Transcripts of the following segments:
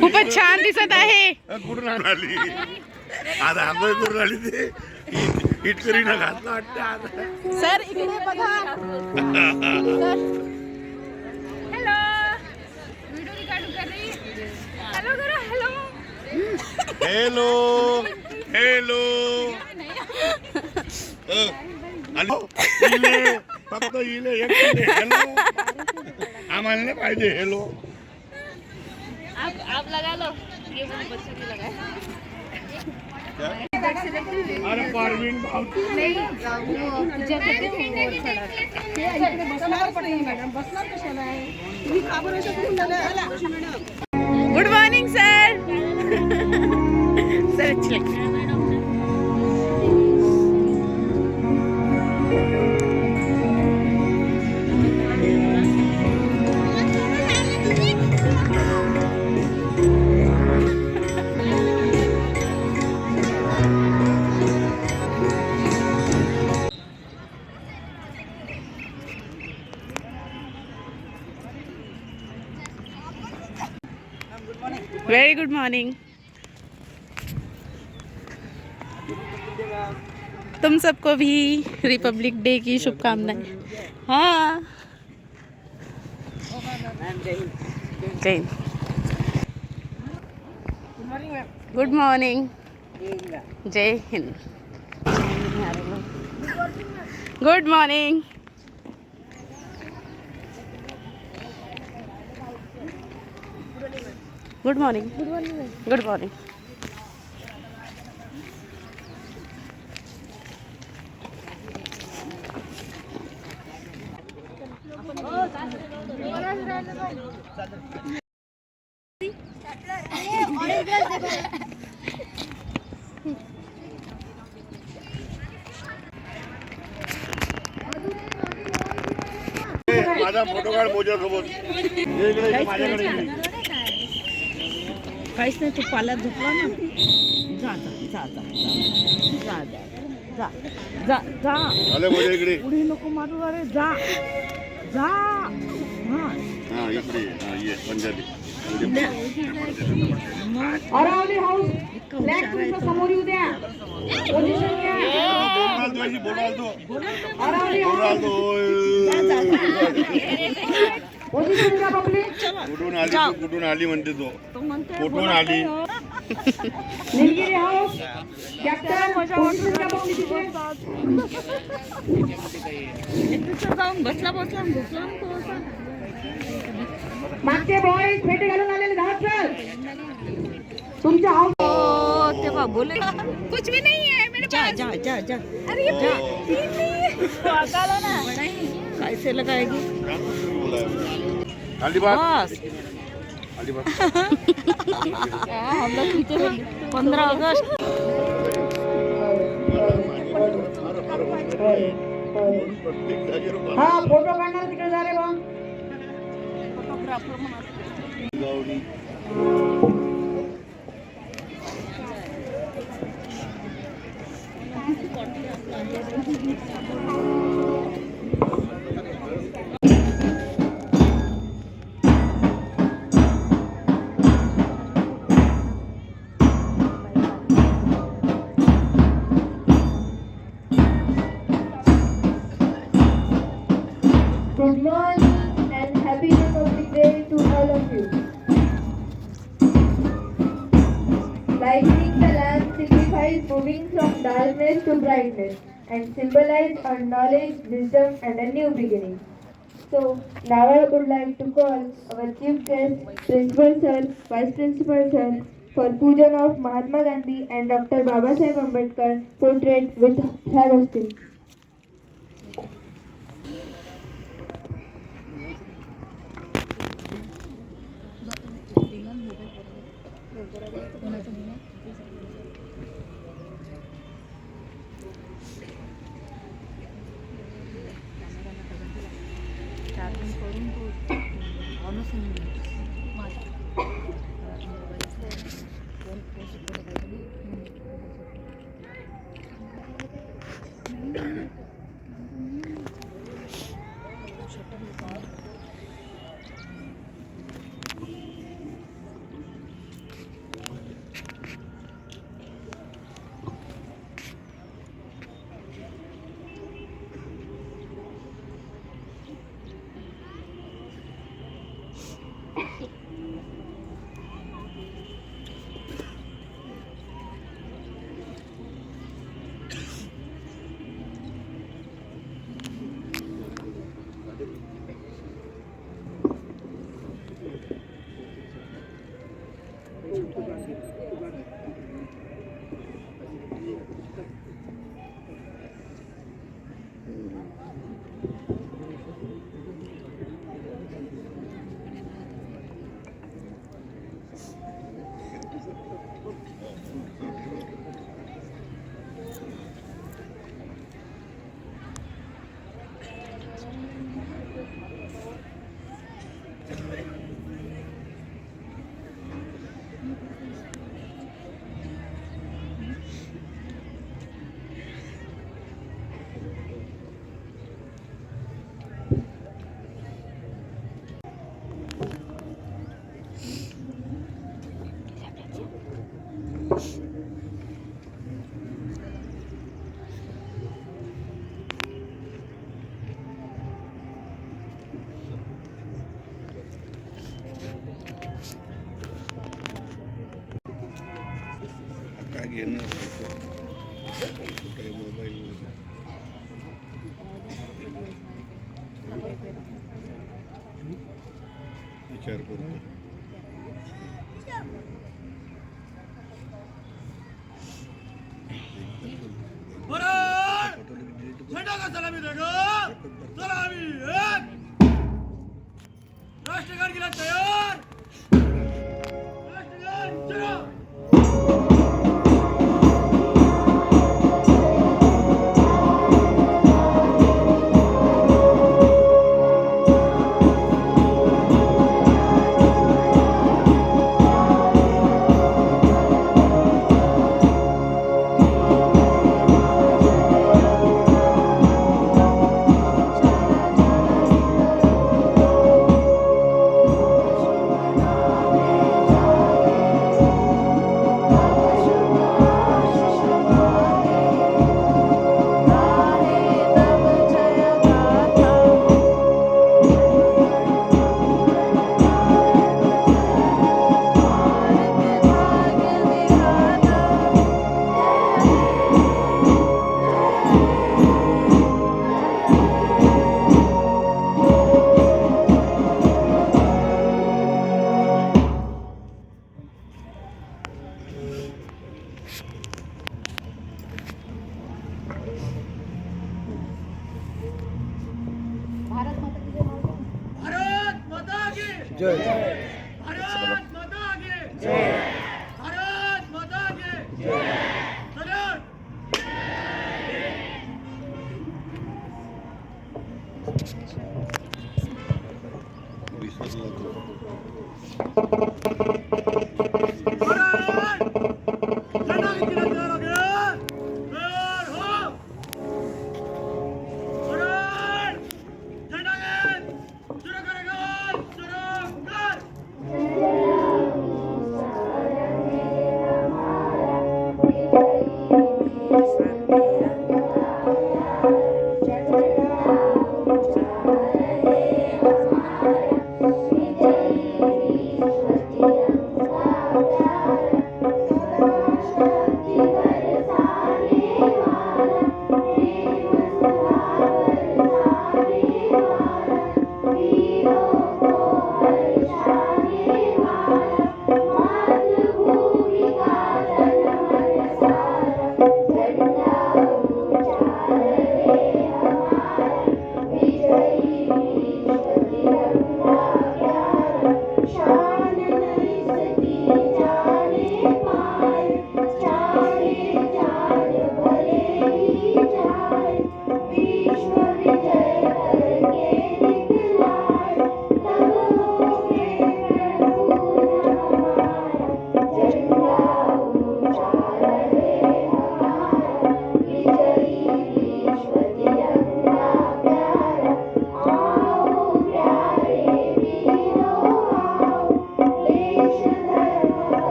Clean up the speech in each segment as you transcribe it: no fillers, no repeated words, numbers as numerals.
खूपच छान दिसत आहे. कुठून आली आता आंघोळ करून आली ते इटकरीनं घातलं वाटतं आता. सर इकडे बघा. हॅलो व्हिडिओ रिकॉर्ड कर रही हॅलो करा हॅलो हेलो हेलो इले फक्त इले एक हेलो आम्हाला नाही पाहिजे हेलो. आप लगा लो ये वो बच्चे भी लगाए अरे परवीन भाऊ नहीं वो पूजा करते हैं वो खड़ा इकडे बसणार पण नाही मॅडम बसणार कशाला आहे तुम्ही का बरं असं करून झालं madam. Good morning sir. Sir चल. Very good morning. तुम सबको भी रिपब्लिक डे की शुभकामनाएं. हाँ जय हिंद. Good morning. जय हिंद. Good morning. Good morning. Good morning. माझा फोटो काढ मोजा सोबत. माझ्याकडे काहीच नाही तू पाल्यात झोपला ना. जा जा जा जा जा जा जा आले मोजा इकडे. उडी नको मारू अरे जा जा. हा इकडे ये पंजाबी. अरावली हाऊस ब्लॅक पुलिसला समोर येऊ द्या. पोझिशन घ्या. अरावली हाऊस पोझिशन घ्या पब्लिक. कुठून आली म्हणते तो. कुठून आली. निलगिरी हाऊस कॅप्टन पोझिशन घ्या पब्लिक तिथे. जाऊन बसला बसला बसला मागचे बॉयज फेटे घालून आलेले धावत चल. तुमच्या हाऊस तेव्हा बोले कुछ भी नहीं है मेरे पास. जा जा जा. अरे ना कैसे लगाएगी अलीबाग बस. अलीबाग. हम लोग खींचे 15 अगस्त. हा फोटो काढणार तिकडे जा रे बा. फोटोग्राफर म्हणा. Good morning and happy Republic Day to all of you. Lighting the lamp signifies moving from darkness to brightness and symbolize our knowledge, wisdom and a new beginning. So now I would like to call our chief guest, Principal Sir, Vice Principal Sir, for pujan of Mahatma Gandhi and Dr. Babasaheb Ambedkar portrait with flag hosting. घेणं कुठे mobile विचार करतो. राष्ट्रगान गेला तयार. राष्ट्रगान सुरू. भारत माता की जय. भारत माता की जय. भारत माता की जय. सलाम. विसरला तो. भारत झंडा किती तयार हो गया. तयार हो. भारत झंडा घेत. सुरू करेगा. सुरू कर.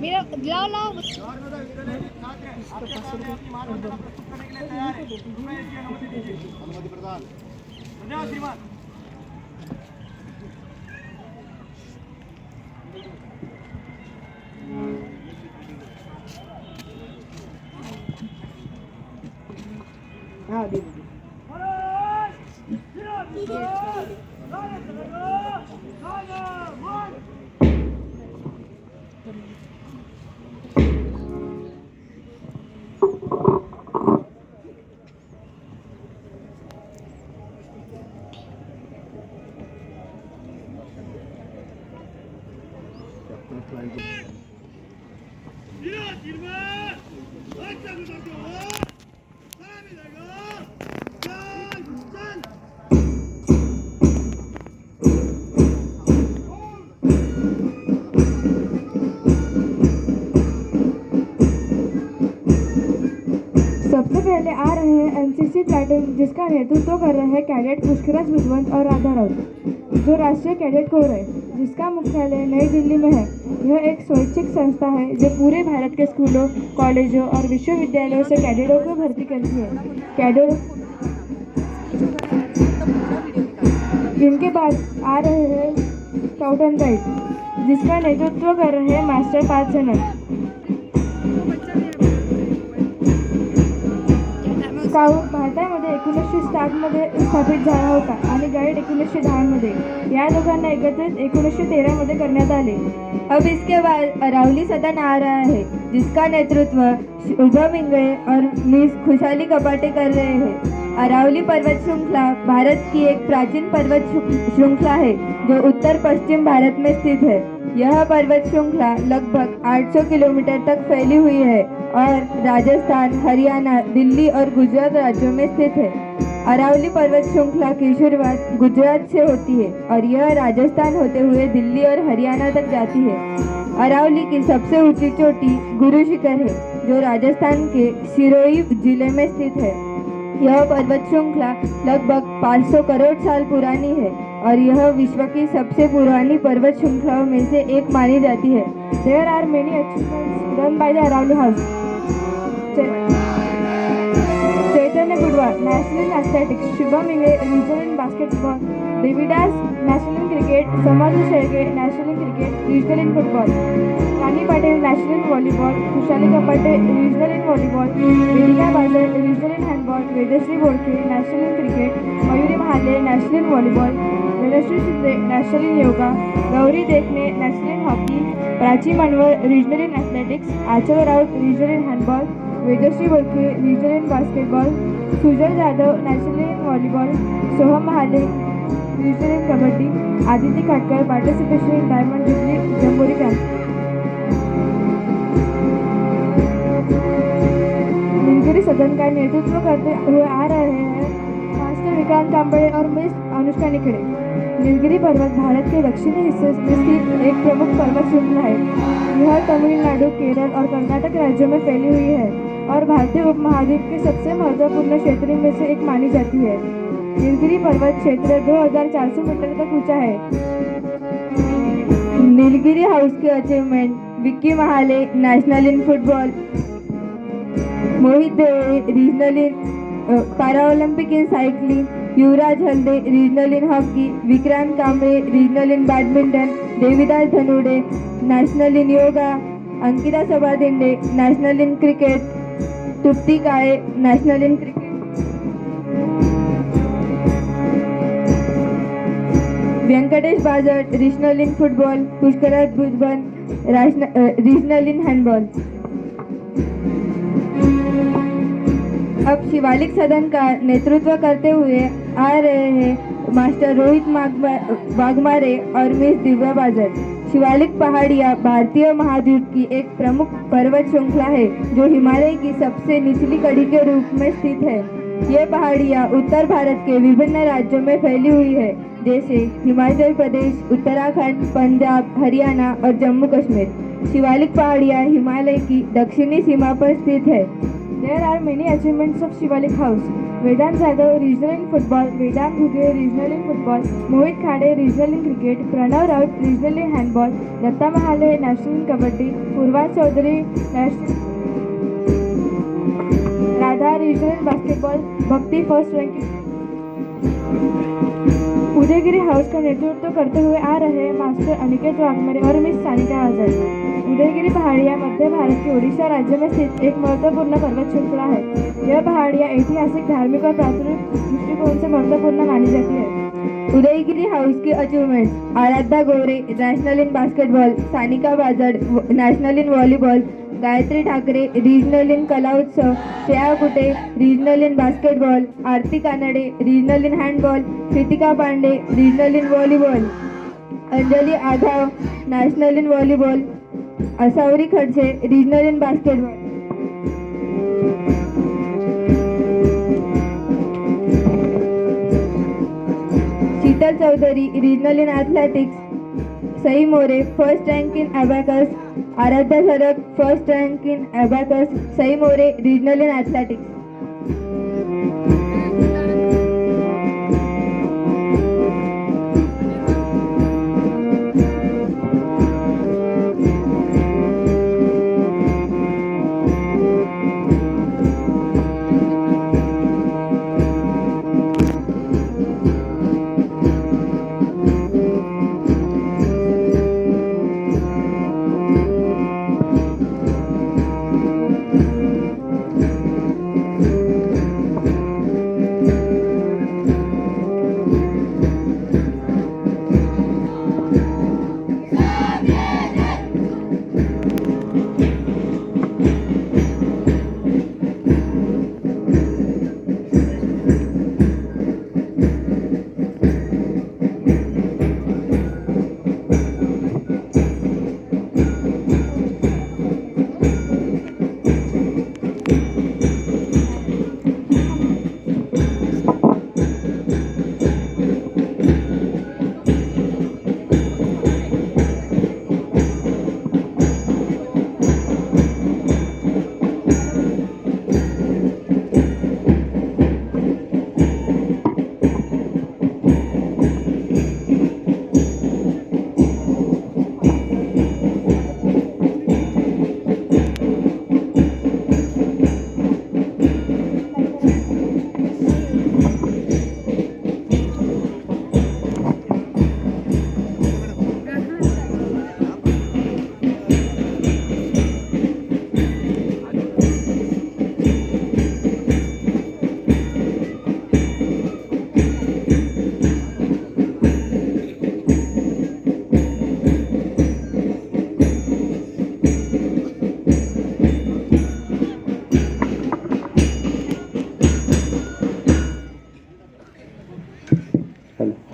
मेरा लाओ लाओ श्रीमान हाँ दीदी सबसे पहले आ रहे हैं एनसीसी प्लाटून, जिसका नेतृत्व कर रहे हैं कैडेट पुष्कराज बुधवंत और राधा राउत, जो राष्ट्रीय कैडेट कोर है, जिसका मुख्यालय नई दिल्ली में है। यह एक स्वैच्छिक संस्था है जो पूरे भारत के स्कूलों, कॉलेजों और विश्वविद्यालयों से कैडेटों को भर्ती करती है। कैडेट इनके बाद आ रहे हैं स्काउट एंड गाइड, जिसका नेतृत्व कर रहे हैं मास्टर पार्थ जनक। स्काउट भारतामध्ये 1907 मध्ये स्थापित झाला होता आणि गाइड 1910 मध्ये। या दोघांना एकत्रित 1913 मध्ये करण्यात आले। अब इसके बाद अरावली सदन आ रहा है, जिसका नेतृत्व शुभम इंगळे और मिस खुशाली कपाटे कर रहे हैं। अरावली पर्वत श्रृंखला भारत की एक प्राचीन पर्वत श्रृंखला है जो उत्तर पश्चिम भारत में स्थित है। यह पर्वत श्रृंखला लगभग 800 किलोमीटर तक फैली हुई है और राजस्थान, हरियाणा, दिल्ली और गुजरात राज्यों में स्थित है। अरावली पर्वत श्रृंखला की शुरुआत गुजरात से होती है और यह राजस्थान होते हुए दिल्ली और हरियाणा तक जाती है। अरावली की सबसे ऊंची चोटी गुरु शिखर है, जो राजस्थान के सिरोही जिले में स्थित है। यह पर्वत श्रृंखला लगभग 500 करोड़ साल पुरानी है और यह विश्व की सबसे पुरानी पर्वत श्रृंखलाओं में से एक मानी जाती है। There are many achievements done by the Aravali House. Chaitanya Gudwar, National in Athletics, Shubham Ingle, Regional in Basketball, Devidas, National in Cricket, Samadhi Sherge, National in Cricket, Regional in Football, Rani Patel, National in Volleyball, Kushali Kapate, Regional in Volleyball, Vedika Bazar, Regional in Handball, Vedashree Bolke, National in Cricket, Mayuri Mahale, National in Volleyball, Vedashree Shinde, National in Yoga, Gauri Dekne, National in Hockey, Prachi Manwar, Regional in Athletics, Achal Raut, Regional in Handball, Vedashree Bolke, Regional in Basketball, Sujal Jadhav, National in Volleyball, Soham Mahale, Regional in Kabaddi, Aditi Khatkar, Participation in Diamond Jubilee Jamboree Camp. Nilgiri सदन का नेतृत्व करते हुए आ रहे हैं master Vikrant Kamble और miss Anushka निखड़े। Nilgiri पर्वत भारत के दक्षिणी हिस्से में स्थित एक प्रमुख पर्वत श्रृंखला है। यह तमिलनाडु, केरल और कर्नाटक राज्यों में फैली हुई है और भारतीय उपमहाद्वीप के सबसे महत्वपूर्ण क्षेत्रों में से एक मानी जाती है। नीलगिरी पर्वत क्षेत्र 2400 मीटर तक ऊंचा है। नीलगिरी हाउस के achievement: Vicky Mahale, national in football; Mohit Devale, regional in paralympic in cycling; Yuvraj Halde, regional in hockey; Vikrant Kamble, regional in badminton; Devidas Dhanude, national in yoga; Ankita Sabadinde, national in cricket; Trupti Kale, national in cricket; Venkatesh Bajat, regional in football; Pushkaraj Budhwant, regional in handball. अब शिवालिक सदन का नेतृत्व करते हुए आ रहे हैं master Rohit Waghmare और miss दिव्या बाजट। शिवालिक पहाड़ियाँ भारतीय महाद्वीप की एक प्रमुख पर्वत श्रृंखला है जो हिमालय की सबसे निचली कड़ी के रूप में स्थित है। ये पहाड़ियाँ उत्तर भारत के विभिन्न राज्यों में फैली हुई है, जैसे हिमाचल प्रदेश, उत्तराखंड, पंजाब, हरियाणा और जम्मू कश्मीर। शिवालिक पहाड़ियाँ हिमालय की दक्षिणी सीमा पर स्थित है। There are many achievements of Shivalik House. Vedant Jadhav, regional in football; Vedant Ghuge, regional in football; Mohit Khade, regional in cricket; Pranav Raut, regional in handball; Datta Mahale, national in kabaddi; Purva Chaudhary, national; Radha, regional in basketball; Bhakti, first ranking. Udaygiri house का नेतृत्व करते हुए आ रहे हैं master Aniket Waghmare और miss Sanika Azad. Udayagiri पहाड़ियाँ मध्य भारत के उड़ीसा राज्य में स्थित एक महत्वपूर्ण पर्वत श्रृंखला है। यह पहाड़ियाँ ऐतिहासिक, धार्मिक और प्राकृतिक दृष्टिकोण से महत्वपूर्ण मानी जाती है। उदयगिरी हाउस की achievements: Aaradhya Gore national in basketball, Sanika Bajad national in volleyball, Gayatri Thackeray regional in Kala Utsav, Shreya Kute regional in basketball, Aarti Kanade regional in handball, Kritika Pande regional in volleyball, Anjali Aghav national in volleyball, Asawari Khadse regional in basketball. Sheetal Chaudhary regional in athletics, Sai More first rank in abacus, Aaradhya Sharad first rank in abacus, Sai More regional in athletics.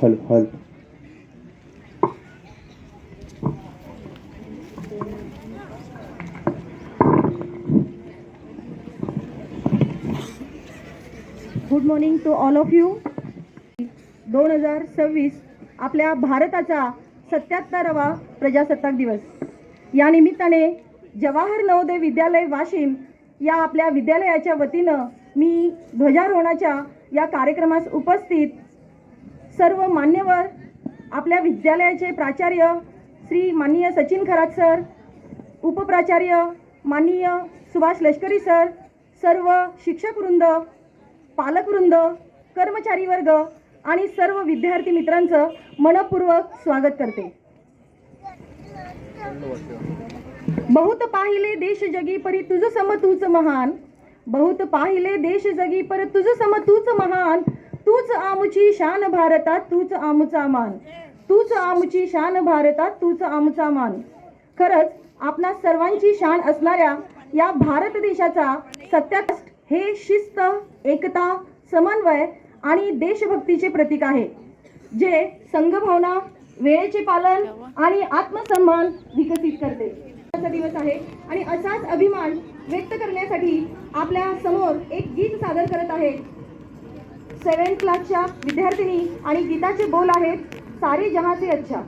हल good morning to all of you. 2026 आपल्या भारताचा 77वा प्रजासत्ताक दिवस. या निमित्ताने जवाहर नवोदय विद्यालय वाशिम या आपल्या विद्यालयाच्या वतीनं मी ध्वजारोहणाच्या या कार्यक्रमास उपस्थित सर्व मान्यवर, आपल्या विद्यालयाचे प्राचार्य श्री माननीय सचिन खरात सर, उपप्राचार्य माननीय सुभाष लष्करी सर, सर्व शिक्षकवृंद, पालकवृंद, कर्मचारी वर्ग आणि सर्व विद्यार्थी मित्रांचं मनपूर्वक स्वागत करते. बहुत पाहिले देश जगी परी तुझ सम तूच महान, बहुत पाहिले देश जगी पर तुझ सम तूच महान, तूच आमची शान भारतात तूच आमचा मान, तूच आमची शान भारतात तूच आमचा मान. खरंच आपणा सर्वांची शान असणाऱ्या या भारत देशाचा 77 हे शिस्त, एकता, समन्वय आणि देशभक्तीचे प्रतीक आहे, जे संघभावना, वेळेचे पालन आणि आत्मसन्मान विकसित करते. दिवस आहे आणि असाच अभिमान व्यक्त करण्यासाठी आपल्या समोर एक गीत सादर करत आहे. 7th क्लासच्या विद्यार्थिनी आणि गीताचे बोल आहेत सारे जहां से अच्छा.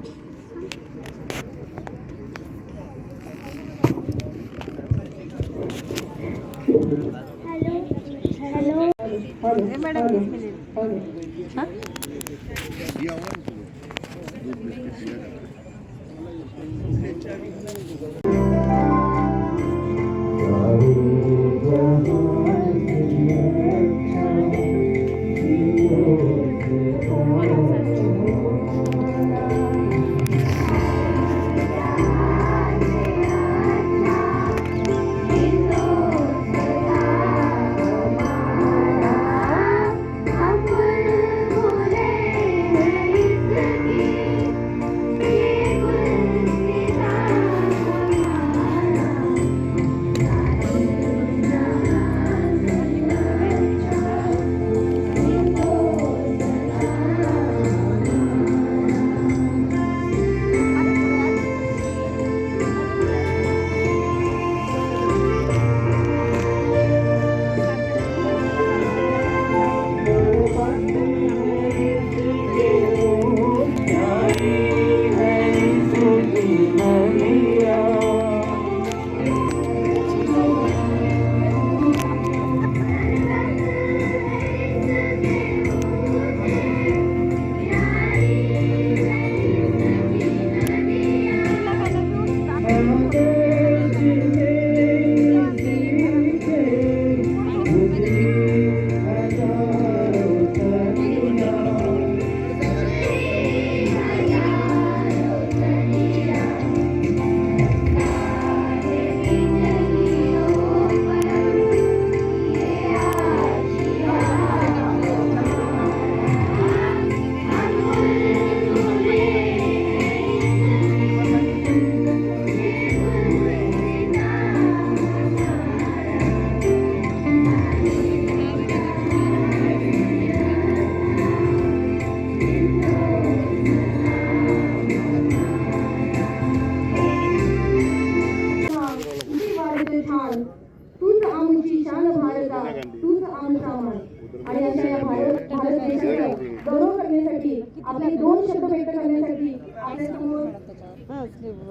दोन शब्द व्यक्त करण्यासाठी आपल्यासमोर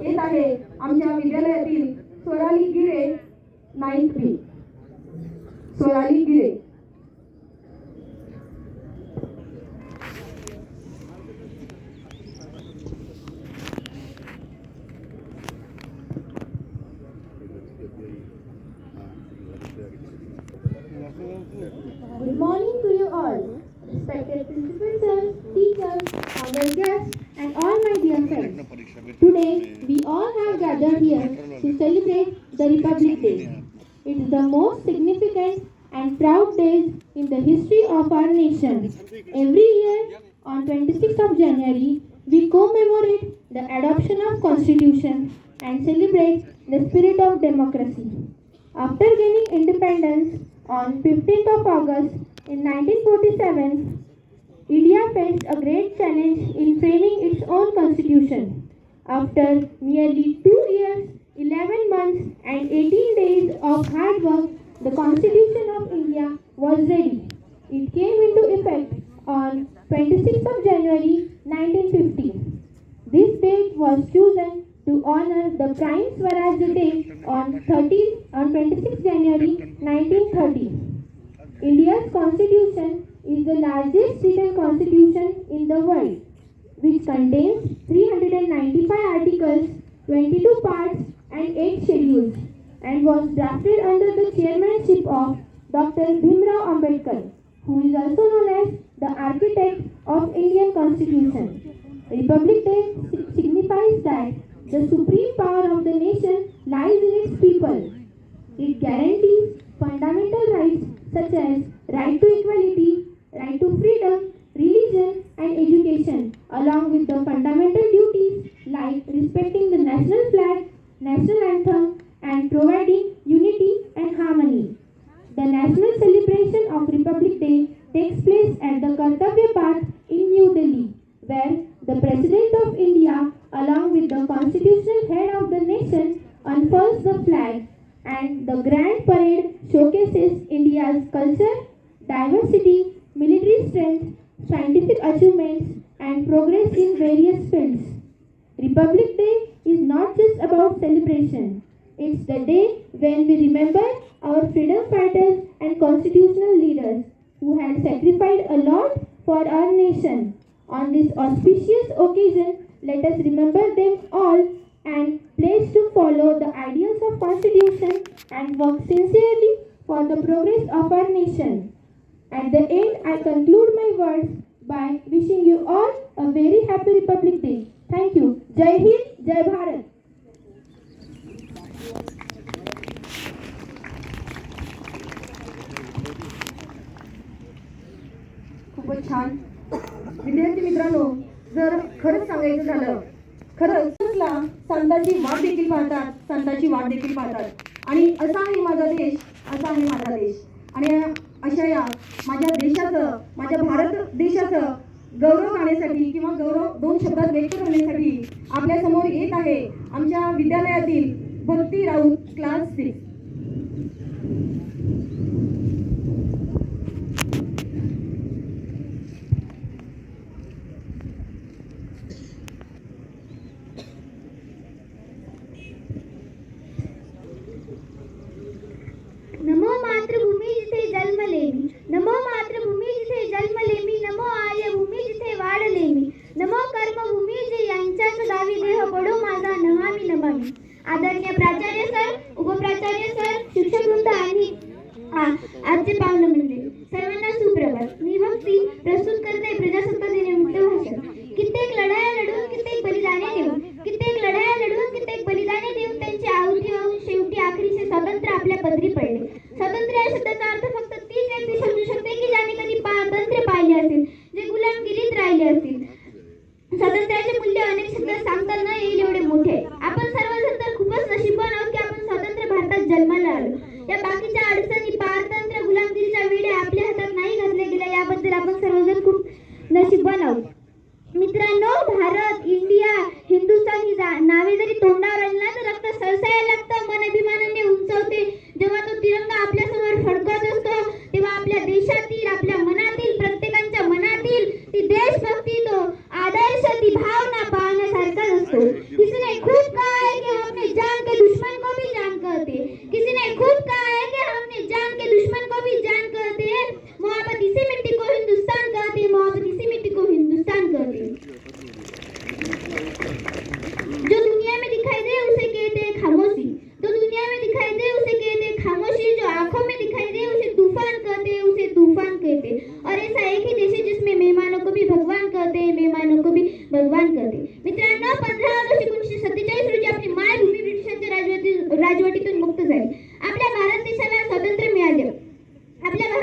येत आहे आमच्या विद्यालयातील स्वराली गिरे 9th B. स्वराली गिरे. Good morning to you all, respected principal sir, teachers, our guests, and all my dear friends. Today, we all have gathered here to celebrate the Republic Day. It is the most significant and proud day in the history of our nation. Every year, on 26th of January, we commemorate the adoption of Constitution and celebrate the spirit of democracy. After gaining independence on 15th of August in 1947, India faced a great challenge in framing its own constitution. After nearly 2 years, 11 months and 18 days of hard work, the Constitution of India was ready. It came into effect on 26th of January 1950. This date was chosen to honor the Prime Swaraj Day on 26th January 1930. India's constitution is the largest written constitution in the world, which contains 395 articles, 22 parts and 8 schedules, and was drafted under the chairmanship of Dr. Bhimrao Ambedkar, who is also known as the architect of Indian Constitution. Republic Day signifies that the supreme power of the nation lies in its people. It guarantees fundamental rights such as right to equality, right to freedom, religion and education, along with the fundamental duties like respecting the national flag, national anthem and providing unity and harmony. The national celebration of Republic Day takes place at the Kartavya Path in New Delhi, where the President of India, along with the constitutional head of the nation, unfurls the flag, and the grand parade showcases India's culture, diversity, military strength, scientific achievements, and progress in various fields. Republic Day is not just about celebration. It's the day when we remember our freedom fighters and constitutional leaders who had sacrificed a lot for our nation. On this auspicious occasion, let us remember them all and pledge to follow the ideals of Constitution and work sincerely for the progress of our nation. At the end, I conclude my words by wishing you all a very happy Republic Day. Thank you. Jai Hind, Jai Bharat. खूपच छान. विद्यार्थी मित्रांनो, जर खरंच सांगायचं झालं, खरंचला संतांची वाट देखील पाहतात, संतांची वाट देखील पाहतात. आणि असा आहे माझा देश, असा आहे माझा देश. आणि अशा या माझ्या देशाचं, माझ्या भारत देशाचं गौरव गाण्यासाठी किंवा गौरव 2 शब्दात व्यक्त करण्यासाठी आपल्या समोर येत आहे आमच्या विद्यालयातील भक्ती राऊत क्लास 6. नमो मातृभूमी जिथे जन्मले मी, नमो मातृभूमी जिथे जन्मले मी, नमो आर्यभूमी जिथे वाढले मी, नमो कर्मभूमी जे यांच्याच गावी देह पडो माझा नमामि नमामि. आदरणीय प्राचार्य सर, उपप्राचार्य सर, शिक्षकवृंद आणि आजचे पाहुणे मंडळी, सर्वांना सुप्रभात. मी भक्ती प्रस्तुत करते प्रजासत्ताक दिनानिमित्त भाषण. कित्येक लढाया लढून, कित्येक बलिदाने देऊन, कित्येक लढाया लढून, कित्येक बलिदाने देऊन त्यांची आहुती वाहून शेवटी आखरीचे स्वातंत्र्य आपल्या पदरी पडले. स्वातंत्र्य या शब्दाचा अर्थ फक्त तीच व्यक्ती समजू शकते की ज्याने कधी स्वातंत्र्य पाहिले असेल, जे गुलामगिरीत राहिले असतील. स्वातंत्र्याचे मूल्य अनेक शब्दात सांगता न येईल एवढे मोठे. आपण सर्वजण तर खूपच नशीबवान आहोत की आपण स्वतंत्र भारतात जन्माला आलो. या बाकीच्या अडचणी, पारतंत्र्य, गुलामगिरीच्या वेड्या आपल्या हातात नाही घातल्या गेल्या, याबद्दल आपण सर्वजण खूप नशीबवान आहोत. मित्रांनो, भारत, इंडिया, हिंदुस्थान ही नावे जरी तोंडावर आणला तर रक्त सरसायला लागतं, मन अभिमानाने उंचावते. जेव्हा तो तिरंगा आपल्या समोर फडकत असतो तेव्हा आपल्या देशातील, आपल्या मनातील, प्रत्येकाच्या मनातील ती देशभक्ती, तो आदर्श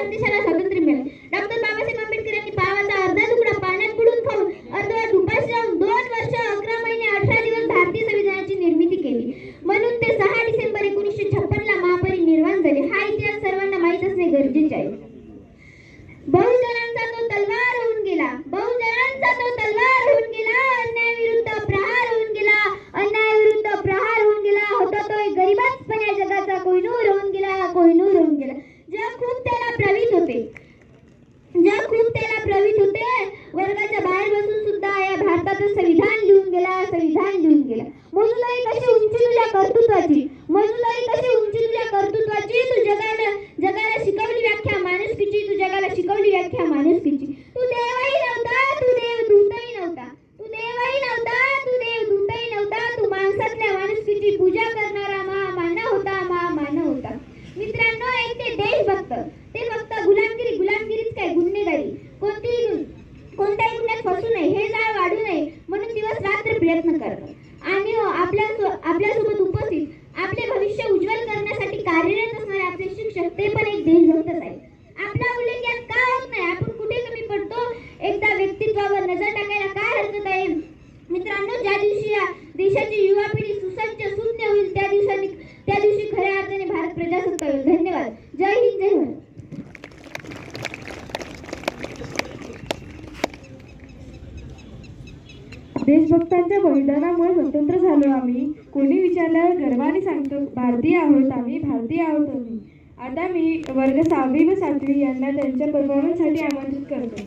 भारत देशाला स्वातंत्र्य मिळाले. डॉक्टर बाबासाहेब आंबेडकर यांनी पावाचा अर्धा तुकडा पाण्यात बुडून खाऊन अर्धवट उपाशी राहून 2 वर्ष 11 महिने 18 दिवस भारतीय संविधानाची निर्मिती केली. म्हणून ते 6 डिसेंबर 1956 ला महापरिनिर्वाण झाले. हा इतिहास सर्वांना माहीत असणे गरजेचे आहे. बहुजनांचा तो तलवार होऊन गेला, बहुजनांचा तो तलवार होऊन गेला, अन्यायाविरुद्ध प्रहार होऊन गेला, अन्यायाविरुद्ध प्रहार होऊन गेला. होता तो एक गरीबाच पण या जगाचा कोहिनूर होऊन गेला, कोहिनूर होऊन गेला. जग खूप त्याला प्रवीत होते, जग खूप त्याला प्रवीत होते. वर्गाच्या बाहेर बसून सुद्धा या भारताचं संविधान लिहून गेला, संविधान लिहून गेला. मजुलाई कशी उंची तुझ्या कर्तृत्वाची, मजुलाई कशी उंची तुझ्या कर्तृत्वाची. तू जगाला शिकवली व्याख्या माणुसकीची, तू जगाला शिकवली व्याख्या माणुसकीची. तू देवही नव्हता, तू देवदूतही नव्हता, तू देवही नव्हता, तू देवदूतही नव्हता. तू माणसातल्या माणुसकीची पूजा करणारा महामानव होता, महामानव होता. मित्रांनो, एक ते देशभक्त, ते फक्त गुलामगिरीच काय गुन्हेगारी, कोणत्याही गुन्ह्यात फसू नये, हे जाळ वाढू नये म्हणून दिवस रात्र प्रयत्न करतात. आणि आपल्यासोबत उपस्थित आपले भविष्य उज्ज्वल करण्यासाठी कार्यरत असणारे आपले शिक्षक ते पण एक देशभक्तच आहेत. आपला उल्लेख यात का होत नाही, आपण कुठे कमी पडतो, एकदा व्यक्तित्वावर नजर टाकायला काय हरकत आहे. मित्रांनो, ज्या दिवशी या देशाची युवा पिढी सुसज्ज सुज्ञ होईल त्या दिवशी खऱ्या अर्थाने भारत प्रजासत्ताक होईल. धन्यवाद. जय हिंद, जय भारत. देशभक्तांच्या बलिदानामुळे स्वतंत्र झालो आम्ही. कोणी विचारल्यावर गर्वाने सांगतो भारतीय आहोत आम्ही, भारतीय आहोत आम्ही. आता मी वर्ग 6वी व 7वी यांना त्यांच्या परफॉर्मन्ससाठी आमंत्रित करतो.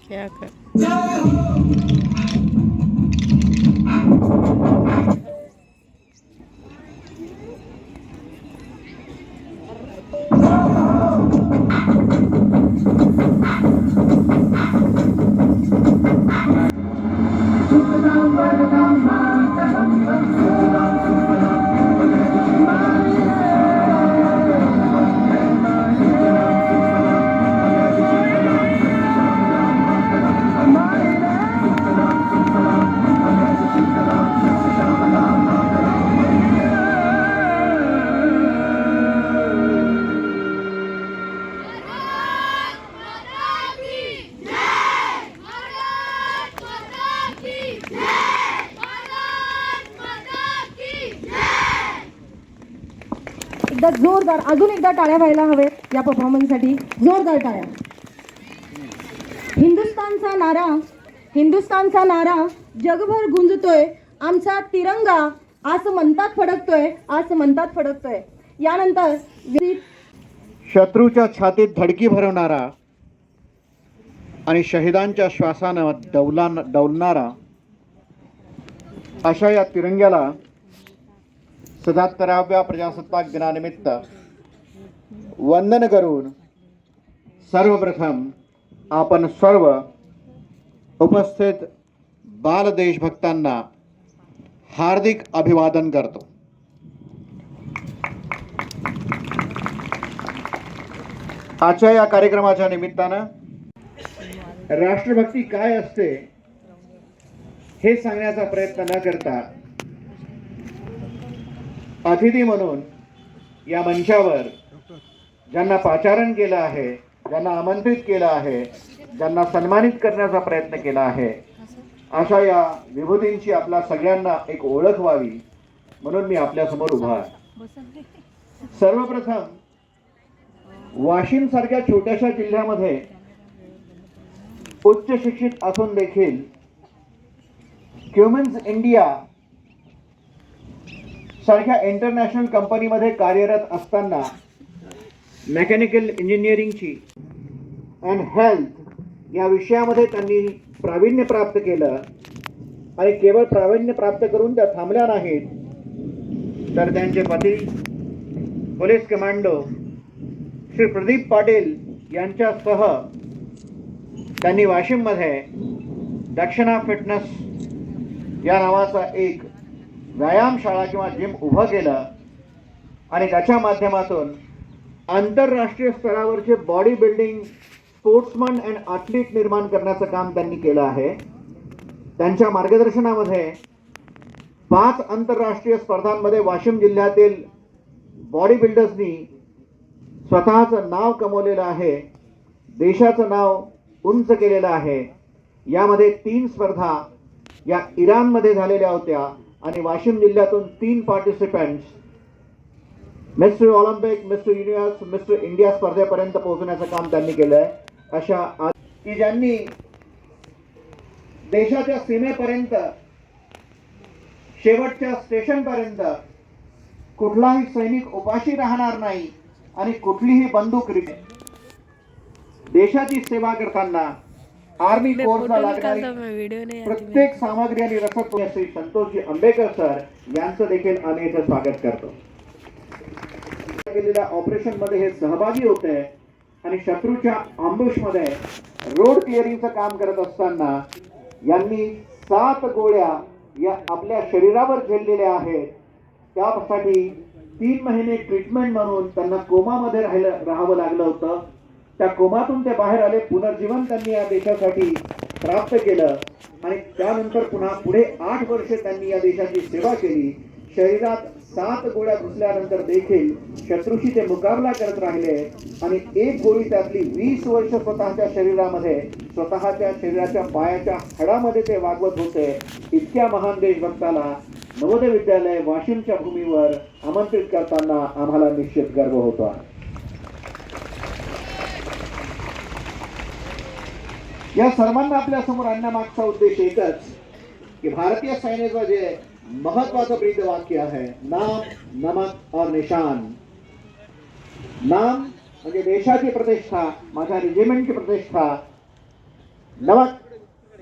क्या कर एकदा जोरदार, अजून एकदा टाळ्या व्हायला हवेत या परफॉर्मन्ससाठी. जोरदार टाळ्या. हिंदुस्थानचा नारा जगभर गुंजतोय, आमचा तिरंगा असं म्हणतात फडकतोय, असं म्हणतात फडकतोय. यानंतर शत्रूच्या छातीत धडकी भरवणारा आणि शहीदांच्या श्वासानं डौलणारा अशा या तिरंग्याला 77व्या प्रजासत्ताक दिनानिमित्त वंदन करून सर्वप्रथम आपण सर्व उपस्थित बाल देशभक्तांना हार्दिक अभिवादन करतो. आजच्या या कार्यक्रमाच्या निमित्तानं राष्ट्रभक्ती काय असते हे सांगण्याचा प्रयत्न न करता अतिथी म्हणून या मंचावर ज्यांना पाचारण केलं आहे, ज्यांना आमंत्रित केलं आहे, ज्यांना सन्मानित करण्याचा प्रयत्न केला आहे, अशा या विभूतींची आपल्या सगळ्यांना एक ओळख व्हावी म्हणून मी आपल्यासमोर उभा आहे. सर्वप्रथम वाशिम सारख्या छोट्याशा जिल्ह्यामध्ये उच्च शिक्षित असून देखील क्युमिन्स इंडिया सारख्या इंटरनॅशनल कंपनीमध्ये कार्यरत असताना मेकॅनिकल इंजिनिअरिंगची अँड हेल्थ या विषयामध्ये त्यांनी प्रावीण्य प्राप्त केलं आणि केवळ प्रावीण्य प्राप्त करून त्या थांबल्या नाहीत, तर त्यांचे पती पोलीस कमांडो श्री प्रदीप पाटील यांच्यासह त्यांनी वाशिममध्ये दक्षिणा फिटनेस या नावाचा एक व्यायामशाळा किंवा जिम उभं केलं आणि त्याच्या माध्यमातून आंतरराष्ट्रीय स्तरावरचे body building sportsman and athlete निर्माण करण्याचं काम त्यांनी केलं आहे. त्यांच्या मार्गदर्शनामध्ये 5 आंतरराष्ट्रीय स्पर्धांमध्ये वाशिम जिल्ह्यातील बॉडी बिल्डर्सनी स्वतःचं नाव कमवलेलं आहे, देशाचं नाव उंच केलेलं आहे. यामध्ये 3 स्पर्धा या इराणमध्ये झालेल्या होत्या आणि वाशिम जिल्ह्यातून 3 participants Mister Olympic, Mister Universe, Mister India स्पर्धेपर्यंत पोहोचण्याचं काम त्यांनी केलं आहे. अशा की ज्यांनी देशाच्या सीमेपर्यंत शेवटच्या स्टेशनपर्यंत कुठलाही सैनिक उपाशी राहणार नाही आणि कुठलीही बंदूक देशाची सेवा करताना आर्मी कोर्सला लागणारी प्रत्येक सामग्री आणि रसद श्री संतोषजी आंबेकर सर यांचं देखील आम्ही इथे स्वागत करतो. केलेल्या ऑपरेशन मध्ये हे सहभागी होते आणि शत्रूच्या अम्बुशमध्ये रोड क्लिअरिंगचं काम करत असताना यांनी 7 गोळ्या या आपल्या शरीरावर झेललेल्या आहेत. त्यासाठी 3 महिने ट्रीटमेंट म्हणून त्यांना कोमामध्ये राहावं लागलं होतं. त्या कोमातून ते बाहेर आले, पुनर्जीवन त्यांनी या देशासाठी प्राप्त केलं आणि त्यानंतर पुन्हा पुढे 8 वर्षे त्यांनी या देशाची सेवा केली. शरीरात 7 गोळ्या घुसल्यानंतर देखील शत्रूशी ते मुकाबला करत राहिले आणि एक गोळी त्यातली 20 वर्ष स्वतःच्या शरीरामध्ये, स्वतःच्या शरीराच्या पायाच्या हाडामध्ये ते वागवत होते. इतक्या महान देशभक्ताला नवोदय विद्यालय वाशिमच्या भूमीवर आमंत्रित करताना आम्हाला निश्चित गर्व होता. या सर्वांना आपल्या समोर आणण्यामागचा उद्देश एकच की भारतीय सैन्याचं जे महत्वाचं ब्रीद वाक्य आहे, नाम नमक और निशान. नाम म्हणजे देशाची प्रतिष्ठा, माझ्या रेजिमेंटची प्रतिष्ठा. नमक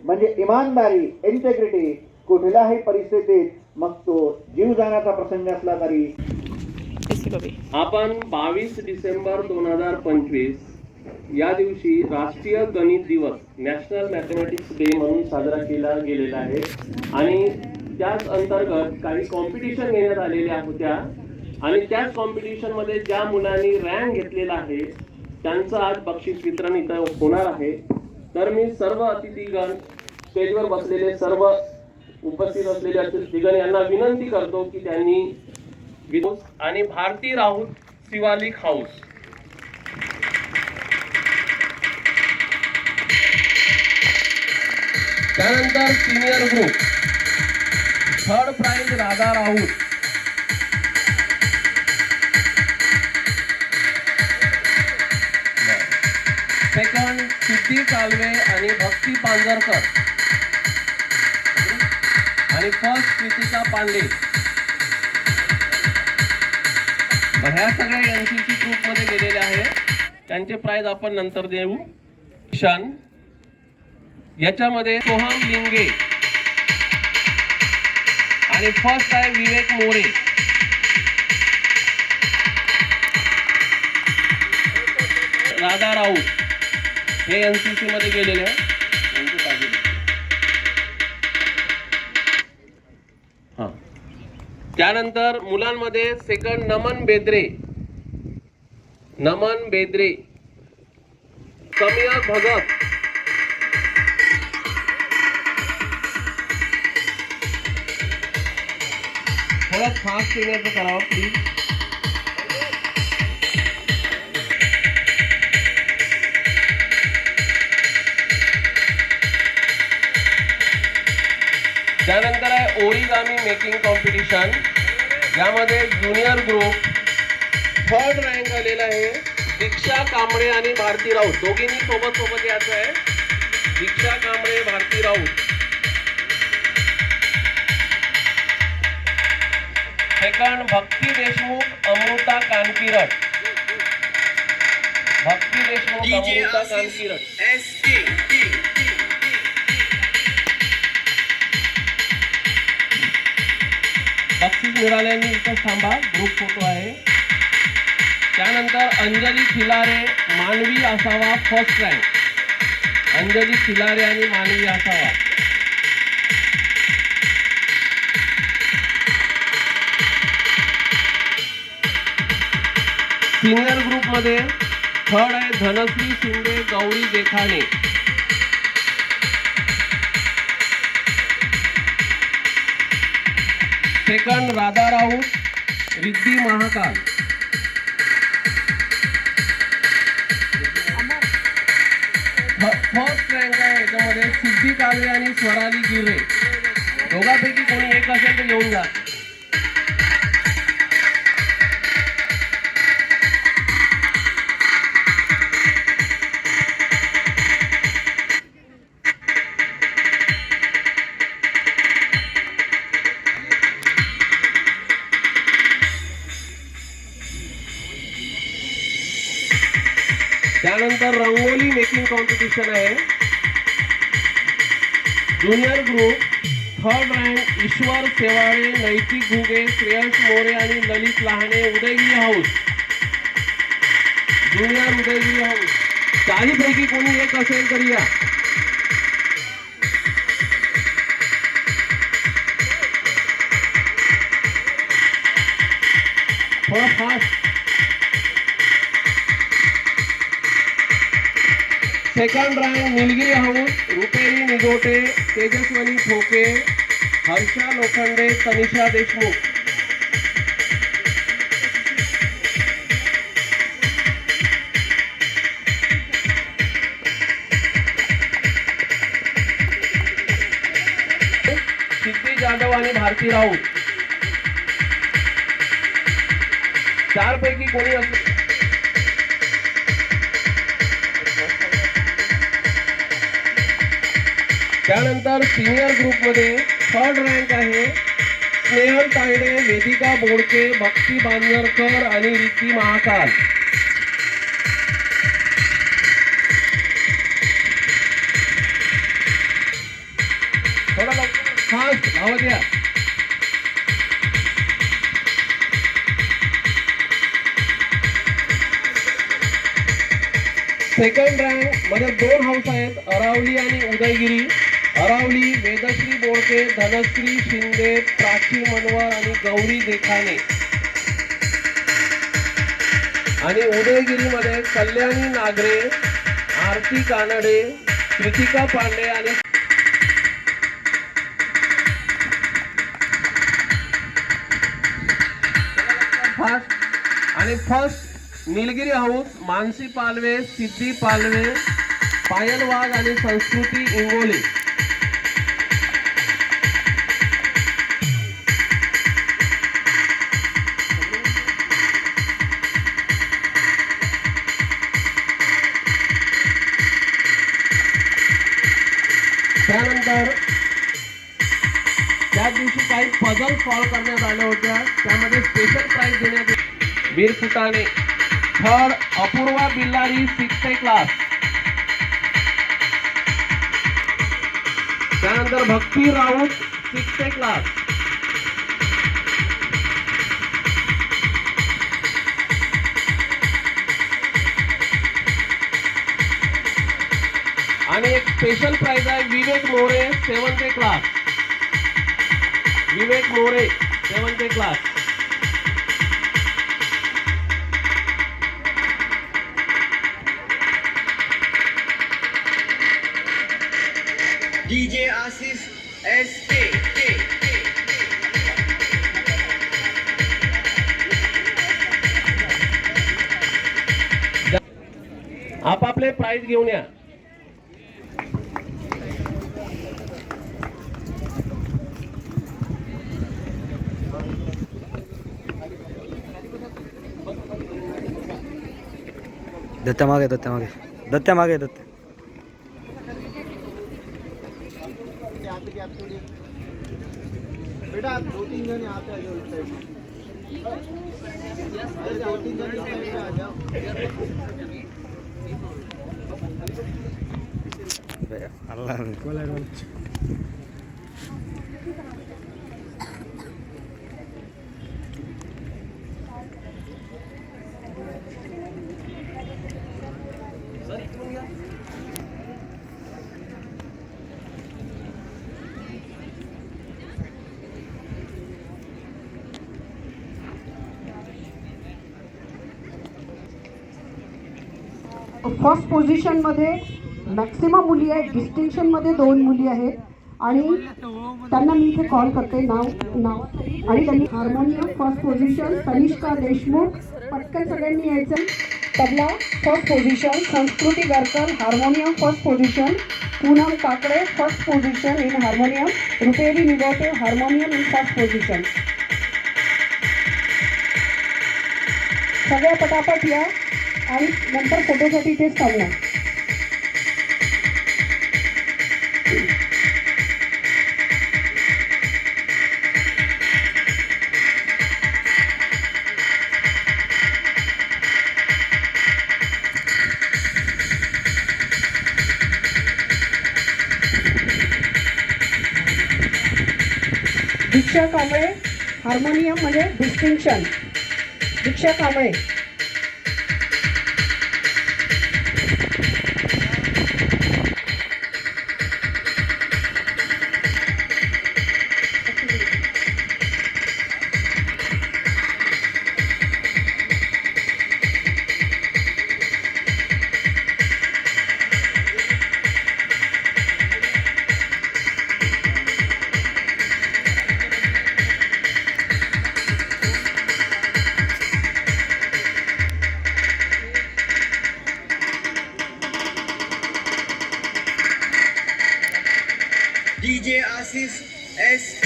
म्हणजे इमानदारी, इंटेग्रिटी. कुठल्याही परिस्थितीत मग तो जीव जाण्याचा प्रसंग असला तरी. आपण 22 डिसेंबर 2025 या दिवशी राष्ट्रीय गणित दिवस, नॅशनल मॅथमॅटिक्स डे म्हणून साजरा केला गेलेला आहे आणि त्याच अंतर्गत काही कॉम्पिटिशन घेण्यात आलेल्या होत्या आणि त्याच कॉम्पिटिशन मध्ये ज्या मुलांनी रँक घेतलेला आहे त्यांचं आज बक्षीस वितरण इथं होणार आहे. तर मी सर्व अतिथीगण, स्टेजवर बसलेले सर्व उपस्थित असलेले अतिथीगण यांना विनंती करतो की त्यांनी आणि भारती राऊत शिवालिक हाऊस त्यानंतर senior group 3rd prize Radha Raut, second Siddhi Kalve आणि भक्ती पांजरकर आणि फर्स्ट कृतिका पांडे. ह्या सगळ्या एनसीसी ग्रुप मध्ये गेलेले आहेत, त्यांचे प्राइज आपण नंतर देऊ. याच्यामध्ये सोहम लिंगे आणि फर्स्ट आहे विवेक मोरे. राधा राऊत हे एनसीसी मध्ये गेलेले आहे. त्यानंतर मुलांमध्ये सेकंड नमन बेद्रे, समीर भगत, थोड़ा फास्ट येण्याचं करावं प्लीज. त्यानंतर आहे ओरिगामी मेकिंग कॉम्पिटिशन, यामध्ये ज्युनियर ग्रुप 3rd रँक आलेला आहे. दीक्षा कांबळे आणि भारती राऊत दोघींनी सोबत यायचं आहे. दीक्षा कांबळे भारती राऊत. सेकंड भक्ती देशमुख अमृता कानकिरट. भक्ती देशमुख अमृता कानकिरट. बक्षीस मिळाल्याने इथं थांबा, ग्रुप फोटो आहे. त्यानंतर अंजली खिलारे मानवी असावा फर्स्ट रँक. अंजली खिलारे आणि मानवी असावा. सिनियर ग्रुप मध्ये थर्ड आहे Dhanashree Shinde Gauri Dekhane. Second Radha Raut Riddhi Mahakal. First rank आहे याच्यामध्ये सिद्धी कांबळे आणि स्वराली गिरे. दोघांपैकी कोणी एक असेल तर येऊन जा. त्यानंतर रंगोली मेकिंग कॉम्पिटिशन आहे. Junior group third rank Ishwar Sevale, Naitik Ghuge, Shreyas More आणि Lalit Lahane Udaygiri house. Junior Udaygiri house. चारहीपैकी कोणी एक असेल तरी या. थोडा fast. Second rank Nilgiri house Ruperi Nigote, Tejaswini ठोके, हर्षा लोखंडे, तनिषा देशमुख. सिद्धी जाधव आणि भारती राऊत. चारपैकी कोणी असेल. त्यानंतर सिनियर ग्रुपमध्ये थर्ड रँक आहे स्नेहल तायडे, वेदिका बोडके, भक्ती बांजरकर आणि रिद्धी महाकाल. थोडा फास्ट आवाज द्या. सेकंड रँक मध्ये दोन हाऊस आहेत अरावली आणि उदयगिरी. अरावली वेदश्री बोडके, धनश्री शिंदे, प्राची मनवर आणि गौरी देखाणे. आणि उदयगिरीमध्ये कल्याणी नागरे, आरती कानडे, कृतिका पांडे आणि फर्स्ट निलगिरी हाऊस मानसी पालवे, सिद्धी पालवे, पायल वाघ आणि संस्कृती इंगोले. त्यानंतर त्या दिवशी काही पझल सॉल्व करण्यात आल्या होत्या, त्यामध्ये स्पेशल प्राइज देण्यात. Veer Phutane. Third Apurva Billari 6th class. त्यानंतर भक्ती राऊत 6th क्लास. आणि एक स्पेशल प्राइज आहे Vivek More 7th class. Vivek More 7th class. DJ Asif SK. आपापले प्राइज घेऊन या. दत्त्या मागे दत्त्या मागे दत्त्या मागे दत्त्या. यहाँ पे गैप थोड़ी बेटा 2-3 जन यहाँ पे आ जाओ इस साइड। अरे 2-3 जन इस साइड पे आ जाओ। फर्स्ट पोझिशनमध्ये मॅक्सिमम मुली आहेत, डिस्टिंक्शनमध्ये 2 मुली आहेत आणि त्यांना मी इथे कॉल करते नाव आणि त्यांनी harmonium first position Tanishka Deshmukh, पटकन सगळ्यांनी यायचं. Tabla first position Sanskruti Garkar, harmonium first position Poonam Kakade first position in harmonium, Ruperi Nigote harmonium in first position. सगळ्या पटापट या आणि नंतर फोटोसाठी इथेच चालणार. दीक्षा कांबळे हार्मोनियम मध्ये distinction. Diksha Kamble. DJ Ashish SK.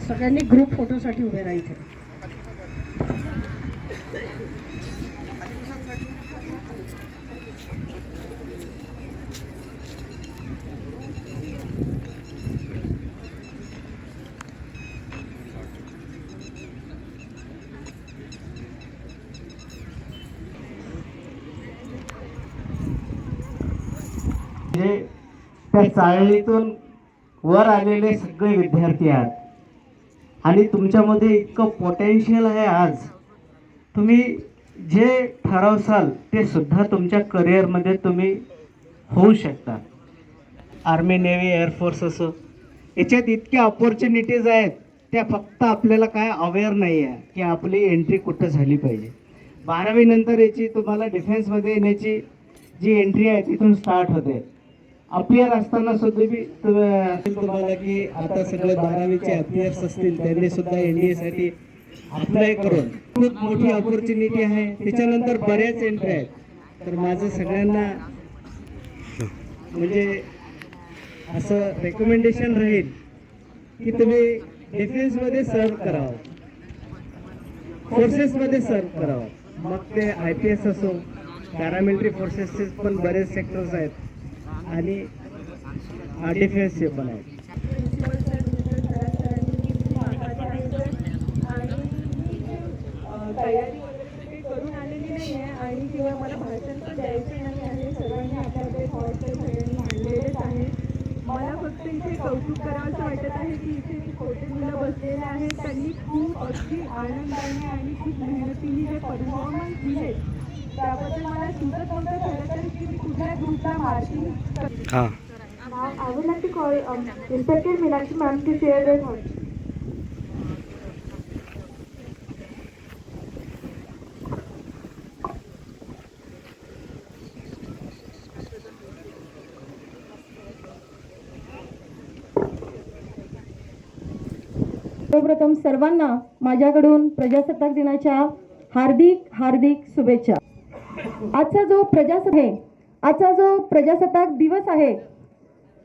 सगळ्यांनी ग्रुप फोटोसाठी उभे राहायचे. त्या चाळणीतून वर आलेले सगळे विद्यार्थी आहात आणि तुमच्यामध्ये इतकं पोटेन्शियल आहे. आज तुम्ही जे ठरवसाल ते सुद्धा तुमच्या करिअरमध्ये तुम्ही होऊ शकता. आर्मी, नेव्ही, एअरफोर्स असो, याच्यात इतक्या ऑपॉर्च्युनिटीज आहेत, त्या फक्त आपल्याला काय अवेअर नाही आहे की आपली एंट्री कुठं झाली पाहिजे. 12वी नंतर याची तुम्हाला डिफेन्समध्ये येण्याची जी एंट्री आहे तिथून स्टार्ट होते. अपियर असताना सुद्धा बी तुम्हाला की आता सगळे 12वीचे अपियर्स असतील त्यांनी सुद्धा NDA साठी अप्लाय करून खूप मोठी ऑपॉर्च्युनिटी आहे. त्याच्यानंतर बऱ्याच एंट्री आहेत. तर माझं सगळ्यांना म्हणजे असं रेकमेंडेशन राहील की तुम्ही डिफेन्समध्ये सर्व करावं, फोर्सेसमध्ये सर्व करावं. मग ते IPS असो, पॅरामिलिटरी फोर्सेसचे पण बरेच सेक्टर्स आहेत आणि डिफेन्सचे पण आहेत. तयारी वगैरे करून आलेली नाही आहे आणि किंवा मला भाषण पण द्यायचं नाही आहे. सर्वांनी आपल्याकडे थॉट्स सगळ्यांनी मांडलेलेच आहे. मला फक्त इथे कौतुक करावंसं वाटत आहे की इथे जी छोटे मुलं बसलेले आहेत त्यांनी खूप अगदी आनंदाने आणि खूप मेहनतीने जे परफॉर्मन्स दिले त्याबद्दल मला सुचत नव्हतं खरं तर की मी कुठल्या ग्रुपला marking. Now I would like to call Inspector Meenakshi ma'am to share their thoughts. सर्वप्रथम सर्वांना माझ्याकडून प्रजासत्ताक दिनाच्या हार्दिक हार्दिक शुभेच्छा. आजचा जो प्रजासत्ताक दिवस आहे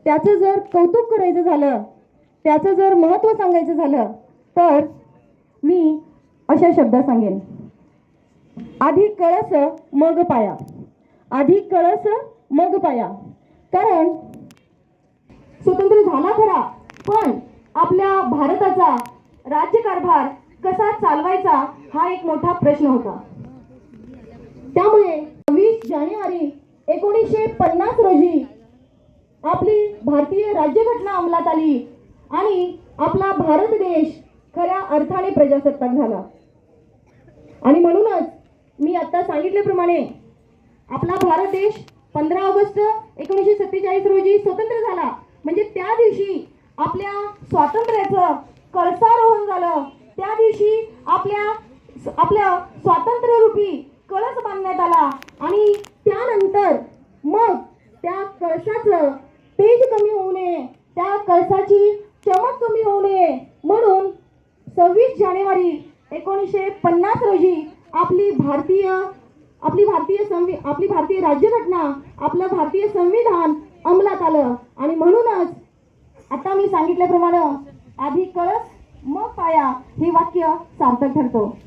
त्याचं जर कौतुक करायचं झालं, त्याचं जर महत्त्व सांगायचं झालं तर मी अशा शब्दात सांगेन, आधी कळस मग पाया, आधी कळस मग पाया. कारण स्वतंत्र झाला खरा, पण आपल्या भारताचा राज्यकारभार कसा चालवायचा हा एक मोठा प्रश्न होता. त्यामुळे 20 जानेवारी 1950 रोजी आपली भारतीय राज्यघटना अंमलात आली आणि आपला भारत देश खऱ्या अर्थाने प्रजासत्ताक झाला. आणि म्हणूनच मी आता सांगितल्याप्रमाणे आपला भारत देश 15 ऑगस्ट 1947 रोजी स्वतंत्र झाला. म्हणजे त्या दिवशी आपल्या स्वातंत्र्याचं कळसारोहण झालं. त्या दिवशी आपल्या स्वातंत्र्यरूपी कळस बांधण्यात आला आणि त्यानंतर मग त्या कळसाचं तेज कमी होऊ नये, त्या कळसाची चमक कमी होऊ नये म्हणून 26 जानेवारी 1950 रोजी आपली भारतीय राज्यघटना, आपलं भारतीय संविधान अंमलात आलं. आणि म्हणूनच आता मी सांगितल्याप्रमाणे आधी कळस मग पाया हे वाक्य सार्थक ठरतो.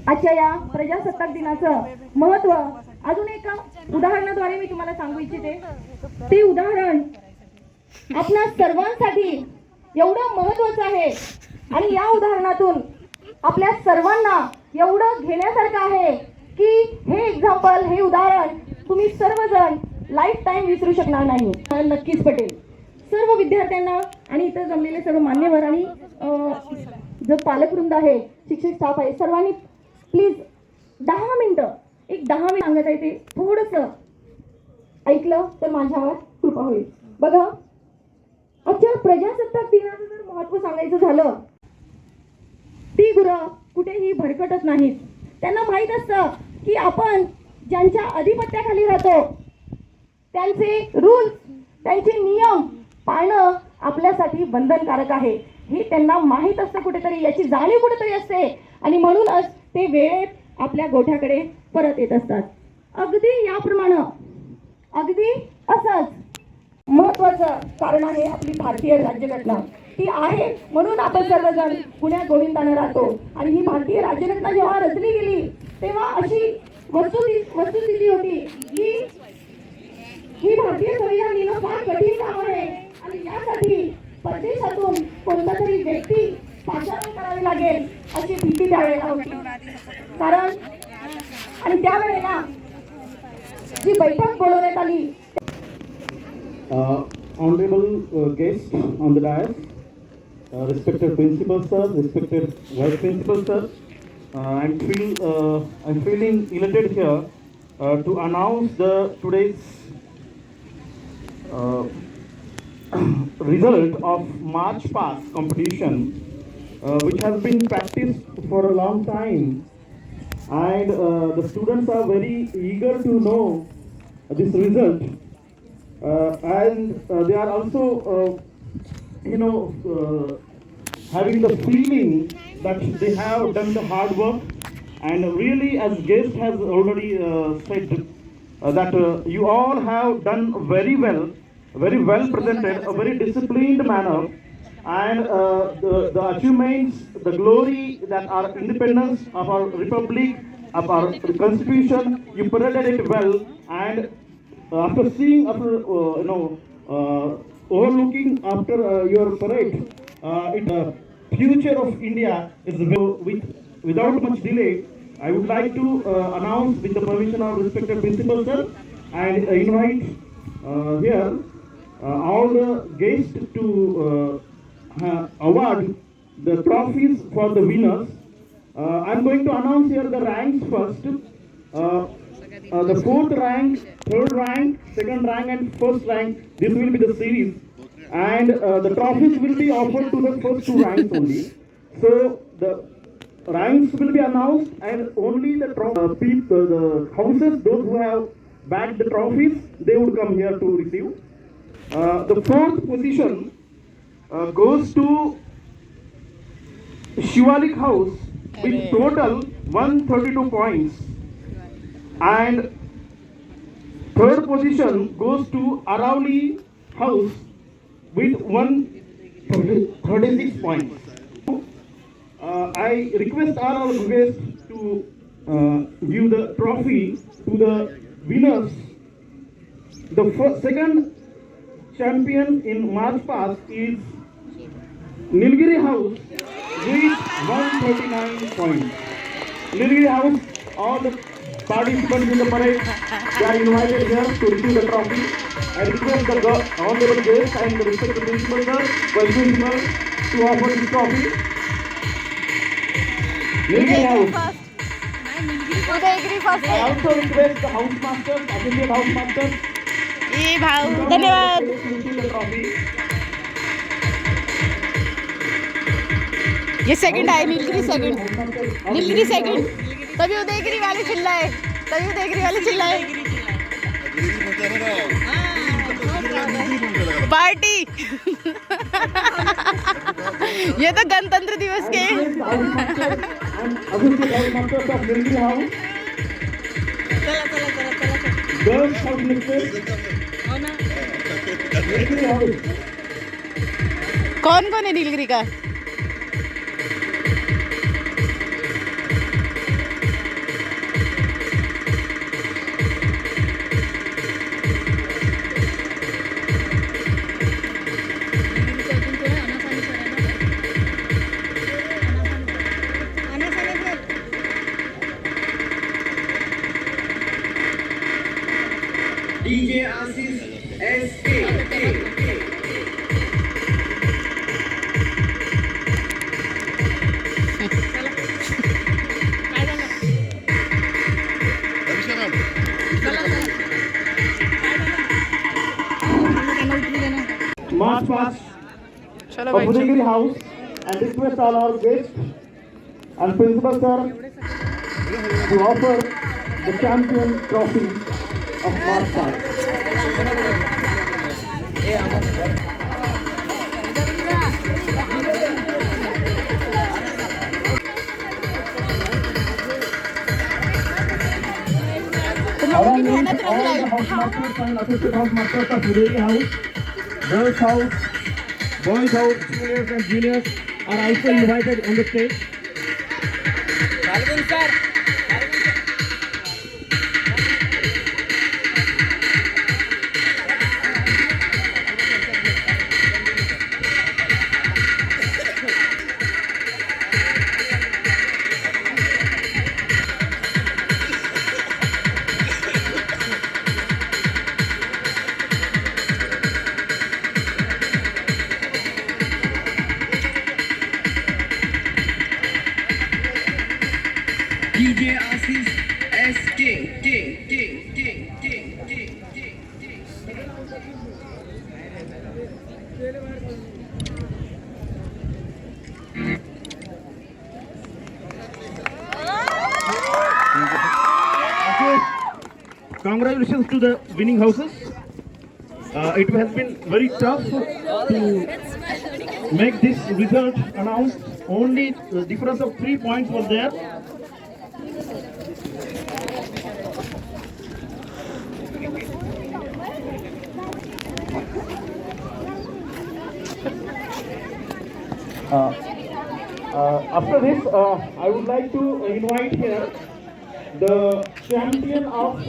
आजच्या या प्रजासत्ताक दिनाचं महत्त्व अजून एका उदाहरणाद्वारे मी तुम्हाला सांगू इच्छिते. ते उदाहरण आपल्या सर्वांसाठी एवढं महत्त्वाचं आहे आणि या उदाहरणातून आपल्या सर्वांना एवढं घेण्यासारखं आहे की हे एक्झाम्पल, हे उदाहरण तुम्ही सर्वजण लाईफ टाईम विसरू शकणार नाही. नक्कीच पटेल. सर्व विद्यार्थ्यांना आणि इतर जमलेले सर्व मान्यवर आणि जो पालकवृंद आहे, शिक्षक स्टाफ आहे, सर्वांनी प्लीज 10 मिनिटं सांगत आहे ते थोडंसं ऐकलं तर माझ्यावर कृपा होईल. बघा, आजच्या प्रजासत्ताक दिनाचं जर महत्त्व सांगायचं झालं, ती गुरं कुठेही भरकटत नाहीत. त्यांना माहीत असतं की आपण ज्यांच्या अधिपत्याखाली राहतो त्यांचे रूल्स, त्यांचे नियम पाळणं आपल्यासाठी बंधनकारक आहे. हे त्यांना माहीत असतं कुठेतरी, याची जाणीव कुठेतरी असते आणि म्हणूनच ते वेळेत आपल्या गोठ्याकडे परत येत असतात. अगदी याप्रमाणे, अगदी असंच महत्त्वाचं कारण आहे आपली भारतीय राज्यघटना. ती आहे म्हणून आपण सर्वजण पुण्यात गोविंदानं राहतो. आणि ही भारतीय राज्यघटना जेव्हा रचली गेली तेव्हा अशी वस्तुस्थिती होती की ही भारतीय संविधान लिहिणं फार कठीण काम आहे आणि यासाठी परदेशातून कोणता तरी व्यक्ती पाचारण करावी लागेल अशी भीती त्यावेळेला होती. कारण आणि त्यावेळेला जी बैठक बोलवण्यात आली, honorable guests on the dais, respected principal sir, respected vice principal sir, I'm feeling elated here to announce today's result of March Past competition, which has been practiced for a long time, and the students are very eager to know this result. And they are also, having the feeling that they have done the hard work. And really, as guest has already said, that you all have done very well presented, a very disciplined manner, and the achievements, the glory that our independence of our republic, of our constitution, you paraded it well. And after seeing, overlooking after your parade, the future of India is without much delay. I would like to announce, with the permission of respected principal sir, and invite here all the guests to award the trophies for the winners. I'm going to announce here the ranks first. The 4th rank, 3rd rank, 2nd rank and 1st rank, this will be the series, and the trophies will be offered to the first 2 ranks only. So the ranks will be announced, and only the houses, those who have bagged the trophies, they would come here to receive. The 4th position goes to Shivalik House with total 132 points. And third position goes to Aravali House with 136 points. I request all our guests to give the trophy to the winners. The second champion in March past is Nilgiri House with 139 points. Nilgiri House, all the participants in the parade, they are invited here to receive the trophy. I request the honorable guests and the respected principal sir, vice principal to offer this trophy. Nilgiri House. I also request the house masters, associate house masters. ए भाऊ धन्यवाद. ये second आहे Nilgiri second. Nilgiri second. तभी उदयगिरी वाले चिल्लाए. तभी उदयगिरी वाले चिल्लाए. पार्टी. ये तो गणतंत्र दिवस के. कौन कौन है नीलगिरी का? DJ Asis SK. March past of Udayagiri House and request all our guests and principal sir to offer the champion trophy of March past. Along with all the house masters and assistant house masters of Udayagiri House, girls house, boys house, seniors and juniors are also invited on the stage. DJ Asis SK. Congratulations to the winning houses. It has been very tough to make this result announced. Only the difference of 3 points was there. After this, I would like to invite here the champion of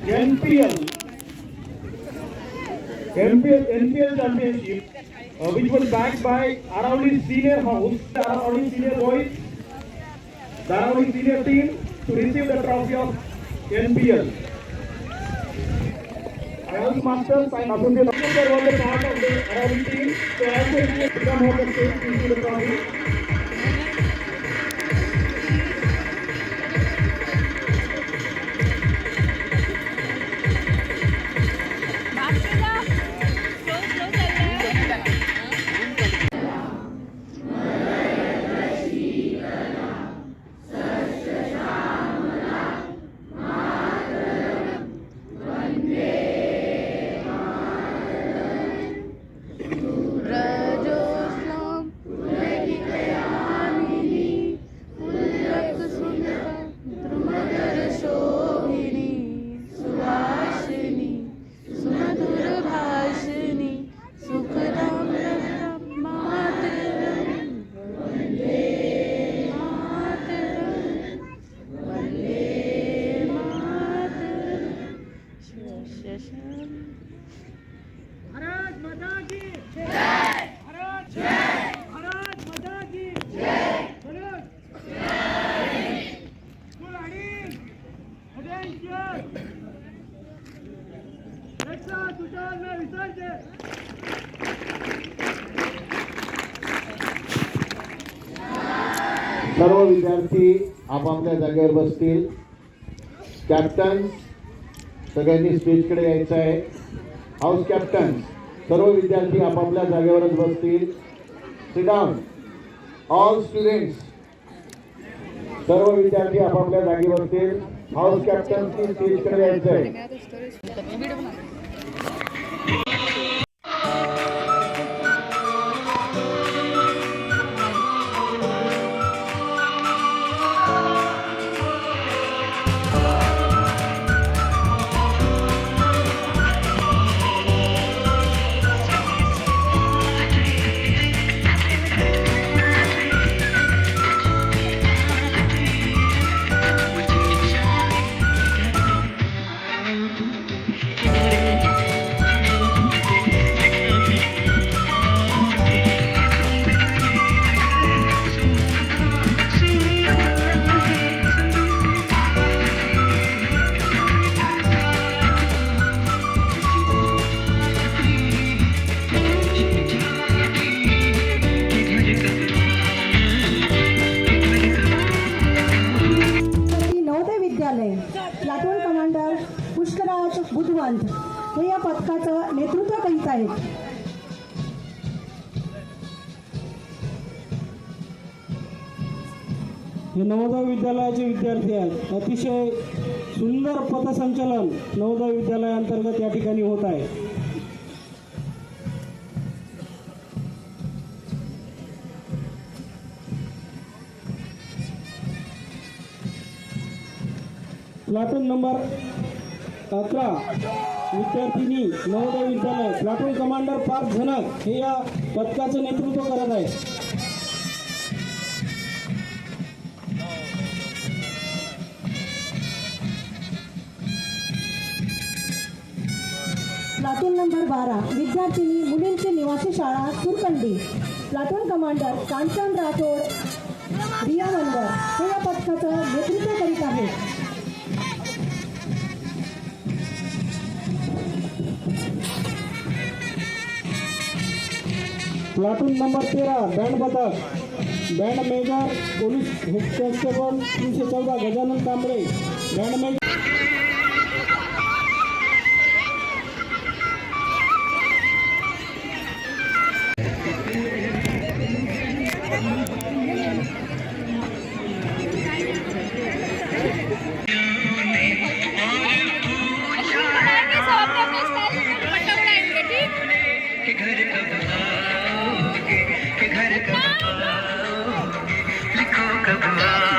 NPL championship, which was backed by Aravali Senior House, Aravali Senior Boys, the Aravali Senior team to receive the trophy of NPL. House masters and associate officers were the part of the Aravali team, so I also request to come on the stage to receive the trophy. सर्व विद्यार्थी आपापल्या जागेवर बसतील. Captain सगळ्यांनी स्टेजकडे यायचं आहे. House captain सर्व विद्यार्थी आपापल्या जागेवरच बसतील. Sit down all students. सर्व विद्यार्थी आपापल्या जागी बसतील. हाऊस कॅप्टनची स्टेजकडे यायचं आहे. प्लाटून कमांडर पुष्कराज बुधवंत हे या पथकाचं नेतृत्व करीत आहेत. हे नवोदय विद्यालयाचे विद्यार्थी आहेत. अतिशय सुंदर पथसंचलन नवोदय विद्यालयाअंतर्गत या ठिकाणी होत आहे. प्लाटून नंबर 11 विद्यार्थिनी नवोदय विद्यालय प्लाटून कमांडर पार्थ झनक हे या पथकाचं नेतृत्व करत आहे. प्लाटून नंबर 12 विद्यार्थिनी मुलींची निवासी शाळा सुरकंडी प्लाटून कमांडर कांचन राठोड रिया मनवर हे या पथकाचं नेतृत्व करीत आहेत. प्लाटून नंबर 13 बँड पथक band major police head constable 314 Gajanan Kamble band major. घर कब